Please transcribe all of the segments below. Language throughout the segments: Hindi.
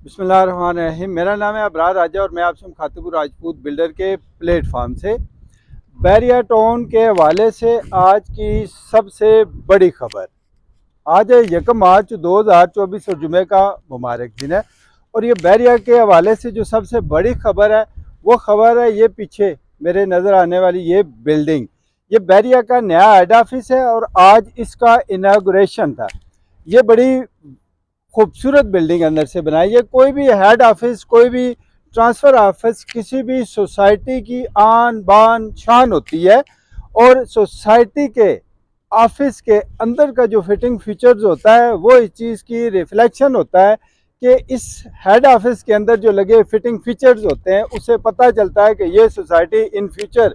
बिस्मिल्लाहिर्रहमानिर्रहीम। मेरा नाम है अबरार राजा और मैं आपसे मुखातिब राजपूत बिल्डर के प्लेटफार्म से बैरिया टाउन के हवाले से आज की सबसे बड़ी खबर। आज है 1 मार्च 2024 और जुमे का मुबारक दिन है। और ये बैरिया के हवाले से जो सबसे बड़ी खबर है वो खबर है ये पीछे मेरे नज़र आने वाली ये बिल्डिंग। ये बैरिया का नया हेड ऑफिस है और आज इसका इनाग्रेशन था। ये बड़ी खूबसूरत बिल्डिंग अंदर से बनाई है। कोई भी हेड ऑफिस, कोई भी ट्रांसफ़र ऑफिस किसी भी सोसाइटी की आन बान शान होती है। और सोसाइटी के ऑफिस के अंदर का जो फिटिंग फीचर्स होता है वो इस चीज़ की रिफ्लेक्शन होता है कि इस हेड ऑफिस के अंदर जो लगे फिटिंग फीचर्स होते हैं उससे पता चलता है कि ये सोसाइटी इन फ्यूचर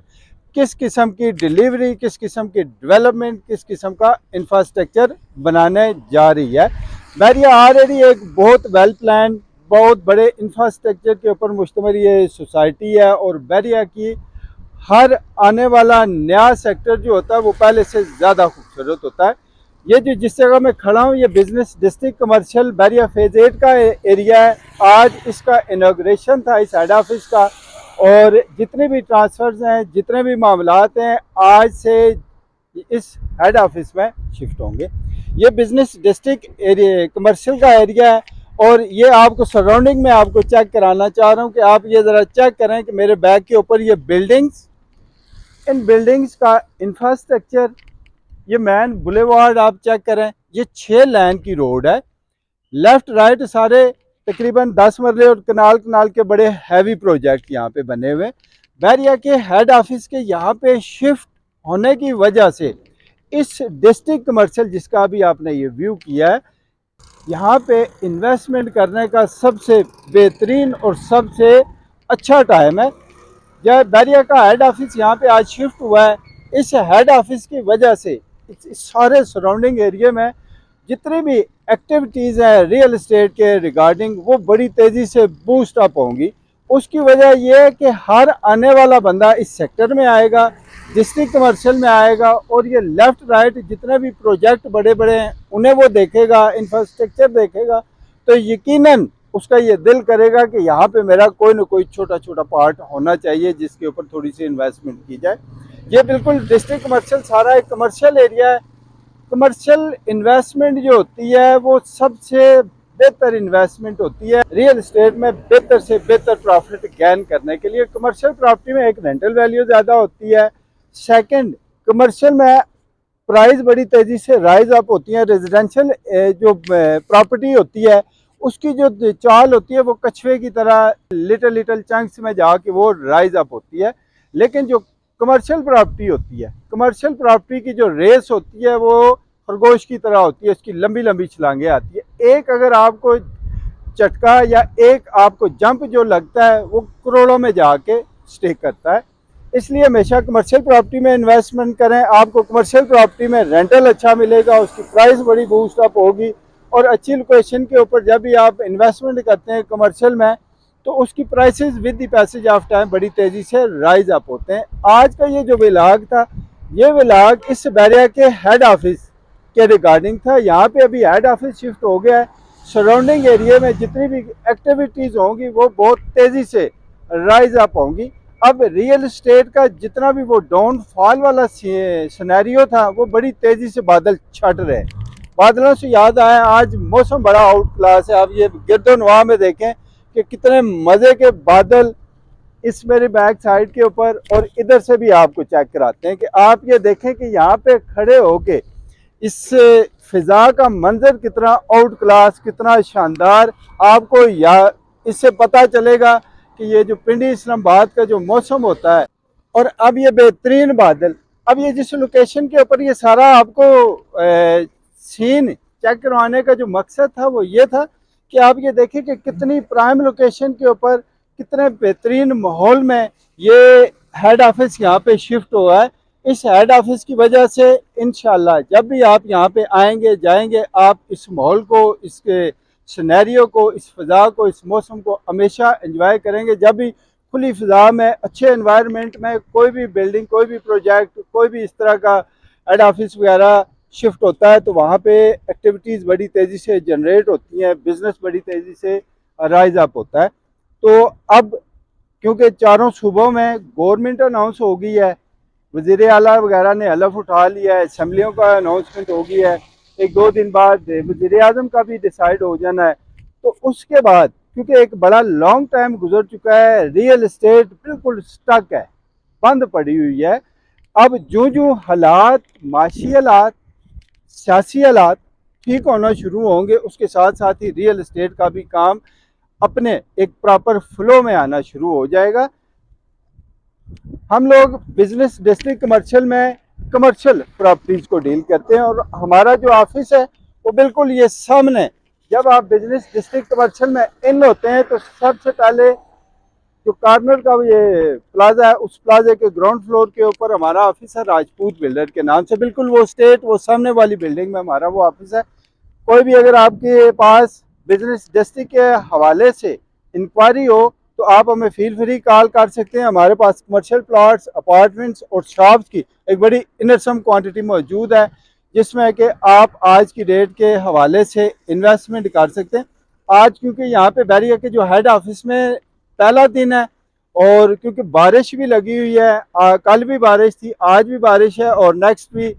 किस किस्म की डिलीवरी, किस किस्म की डेवलपमेंट, किस किस्म का इंफ्रास्ट्रक्चर बनाने जा रही है। बैरिया ऑलरेडी एक बहुत वेल प्लान, बहुत बड़े इंफ्रास्ट्रक्चर के ऊपर मुश्तमिल ये सोसाइटी है। और बैरिया की हर आने वाला नया सेक्टर जो होता है वो पहले से ज़्यादा खूबसूरत होता है। ये जो जिस जगह मैं खड़ा हूँ ये बिजनेस डिस्ट्रिक्ट कमर्शियल बैरिया फेज 8 का एरिया है। आज इसका इनाग्रेशन था इस हेड ऑफिस का और जितने भी ट्रांसफर्स हैं, जितने भी मामलात हैं, आज से इस हेड ऑफिस में शिफ्ट होंगे। ये बिजनेस डिस्ट्रिक्ट एरिया कमर्शियल का एरिया है। और ये आपको सराउंडिंग में आपको चेक कराना चाह रहा हूँ कि आप ये ज़रा चेक करें कि मेरे बैग के ऊपर ये बिल्डिंग्स, इन बिल्डिंग्स का इंफ्रास्ट्रक्चर, ये मैन बुलेवार्ड आप चेक करें। ये 6 लाइन की रोड है, लेफ्ट राइट सारे तकरीबन 10 मरले और कनाल कनाल के बड़े हैवी प्रोजेक्ट यहाँ पे बने हुए। बैरिया के हेड ऑफिस के यहाँ पे शिफ्ट होने की वजह से इस डिस्ट्रिक्ट कमर्शियल जिसका अभी आपने ये व्यू किया है, यहाँ पे इन्वेस्टमेंट करने का सबसे बेहतरीन और सबसे अच्छा टाइम है। जब बैरिया का हेड ऑफिस यहाँ पे आज शिफ्ट हुआ है, इस हेड ऑफिस की वजह से इस सारे सराउंडिंग एरिया में जितनी भी एक्टिविटीज़ हैं रियल इस्टेट के रिगार्डिंग वो बड़ी तेज़ी से बूस्ट अप होंगी। उसकी वजह यह है कि हर आने वाला बंदा इस सेक्टर में आएगा, डिस्ट्रिक्ट कमर्शियल में आएगा और ये लेफ़्ट राइट जितने भी प्रोजेक्ट बड़े बड़े हैं उन्हें वो देखेगा, इंफ्रास्ट्रक्चर देखेगा। तो यकीनन उसका ये दिल करेगा कि यहाँ पे मेरा कोई ना कोई छोटा छोटा पार्ट होना चाहिए जिसके ऊपर थोड़ी सी इन्वेस्टमेंट की जाए। ये बिल्कुल डिस्ट्रिक्ट कमर्शियल सारा एक कमर्शियल एरिया है। कमर्शियल इन्वेस्टमेंट जो होती है वो सबसे बेहतर इन्वेस्टमेंट होती है रियल इस्टेट में बेहतर से बेहतर प्रॉफिट गेन करने के लिए। कमर्शियल प्रॉपर्टी में एक रेंटल वैल्यू ज़्यादा होती है। सेकंड, कमर्शियल में प्राइस बड़ी तेज़ी से राइज अप होती है। रेजिडेंशियल जो प्रॉपर्टी होती है उसकी जो चाल होती है वो कछुए की तरह लिटिल लिटिल चंक्स में जाके वो राइज अप होती है। लेकिन जो कमर्शियल प्रॉपर्टी होती है, कमर्शियल प्रॉपर्टी की जो रेस होती है वो खरगोश की तरह होती है, उसकी लंबी लंबी छलांगें आती है। एक अगर आपको झटका या एक आपको जंप जो लगता है वो करोड़ों में जाके स्टे करता है। इसलिए हमेशा कमर्शियल प्रॉपर्टी में इन्वेस्टमेंट करें। आपको कमर्शियल प्रॉपर्टी में रेंटल अच्छा मिलेगा, उसकी प्राइस बड़ी बूस्ट अप होगी और अच्छी लोकेशन के ऊपर जब भी आप इन्वेस्टमेंट करते हैं कमर्शियल में तो उसकी prices with the passage of time बड़ी तेज़ी से राइज अप होते हैं। आज का ये जो व्लॉग था ये व्लॉग इस बैरिया के हेड ऑफिस के रिगार्डिंग था। यहाँ पे अभी हेड ऑफिस शिफ्ट हो गया है। सराउंडिंग एरिया में जितनी भी एक्टिविटीज़ होंगी वो बहुत तेज़ी से राइज अप होंगी। अब रियल इस्टेट का जितना भी वो डाउनफॉल वाला सिनेरियो था वो बड़ी तेज़ी से बादल छट रहे हैं। बादलों से याद आया आज मौसम बड़ा आउट क्लास है। आप ये गिरदोनवा में देखें कि कितने मज़े के बादल इस मेरी बैक साइड के ऊपर और इधर से भी आपको चेक कराते हैं कि आप ये देखें कि यहाँ पे खड़े होके इस फिज़ा का मंजर कितना आउट क्लास, कितना शानदार आपको या इससे पता चलेगा कि ये जो पिंडी इस्लामाबाद का जो मौसम होता है और अब ये बेहतरीन बादल। अब ये जिस लोकेशन के ऊपर ये सारा आपको सीन चेक करवाने का जो मकसद था वो ये था कि आप ये देखें कि कितनी प्राइम लोकेशन के ऊपर कितने बेहतरीन माहौल में ये हेड ऑफिस यहाँ पे शिफ्ट हुआ है। इस हेड ऑफिस की वजह से इंशाल्लाह जब भी आप यहाँ पे आएंगे जाएंगे आप इस माहौल को, इसके सिनेरियो को, इस फ़िज़ा को, इस मौसम को हमेशा एंजॉय करेंगे। जब भी खुली फ़िज़ा में अच्छे एनवायरनमेंट में कोई भी बिल्डिंग, कोई भी प्रोजेक्ट, कोई भी इस तरह का हेड ऑफिस वगैरह शिफ्ट होता है तो वहाँ पे एक्टिविटीज़ बड़ी तेज़ी से जनरेट होती हैं, बिज़नेस बड़ी तेज़ी से राइज अप होता है। तो अब क्योंकि चारों सूबों में गवर्नमेंट अनाउंस हो गई है, वज़ीर आला वगैरह ने हलफ उठा लिया है, असम्बलियों का अनाउंसमेंट हो गया है, एक दो दिन बाद वज़ीर आज़म का भी डिसाइड हो जाना है। तो उसके बाद क्योंकि एक बड़ा लॉन्ग टाइम गुजर चुका है, रियल इस्टेट बिल्कुल स्टक है, बंद पड़ी हुई है। अब जो जो हालात, माशी हालात, सियासी हालात ठीक होना शुरू होंगे, उसके साथ साथ ही रियल इस्टेट का भी काम अपने एक प्रॉपर फ्लो में आना शुरू हो जाएगा। हम लोग बिजनेस डिस्ट्रिक्ट कमर्शियल में कमर्शियल प्रॉपर्टीज को डील करते हैं और हमारा जो ऑफिस है वो बिल्कुल ये सामने, जब आप बिजनेस डिस्ट्रिक्ट कमर्शियल में इन होते हैं तो सबसे पहले जो कॉर्नर का ये प्लाजा है, उस प्लाजे के ग्राउंड फ्लोर के ऊपर हमारा ऑफिस है, राजपूत बिल्डर के नाम से। बिल्कुल वो स्टेट, वो सामने वाली बिल्डिंग में हमारा वो ऑफिस है। कोई भी अगर आपके पास बिजनेस डिस्ट्रिक्ट के हवाले से इंक्वायरी हो तो आप हमें फील फ्री कॉल कर सकते हैं। हमारे पास कमर्शियल प्लॉट्स, अपार्टमेंट्स और शॉप्स की एक बड़ी इनरसम क्वांटिटी मौजूद है, जिसमें कि आप आज की डेट के हवाले से इन्वेस्टमेंट कर सकते हैं। आज क्योंकि यहाँ पे बैरिया के जो हेड ऑफिस में पहला दिन है और क्योंकि बारिश भी लगी हुई है, कल भी बारिश थी, आज भी बारिश है और नेक्स्ट भी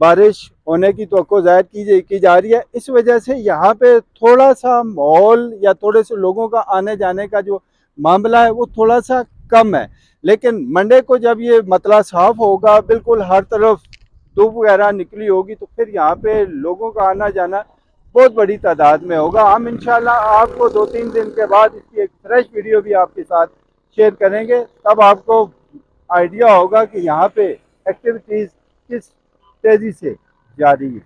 बारिश होने की तवक्को ज़ाहिर की जा रही है। इस वजह से यहाँ पे थोड़ा सा माहौल या थोड़े से लोगों का आने जाने का जो मामला है वो थोड़ा सा कम है। लेकिन मंडे को जब ये मतला साफ होगा, बिल्कुल हर तरफ धूप वगैरह निकली होगी, तो फिर यहाँ पे लोगों का आना जाना बहुत बड़ी तादाद में होगा। हम इंशाल्लाह आपको 2-3 दिन के बाद इसकी एक फ्रेश वीडियो भी आपके साथ शेयर करेंगे, तब आपको आइडिया होगा कि यहाँ पे एक्टिविटीज़ किस तेज़ी से जारी है।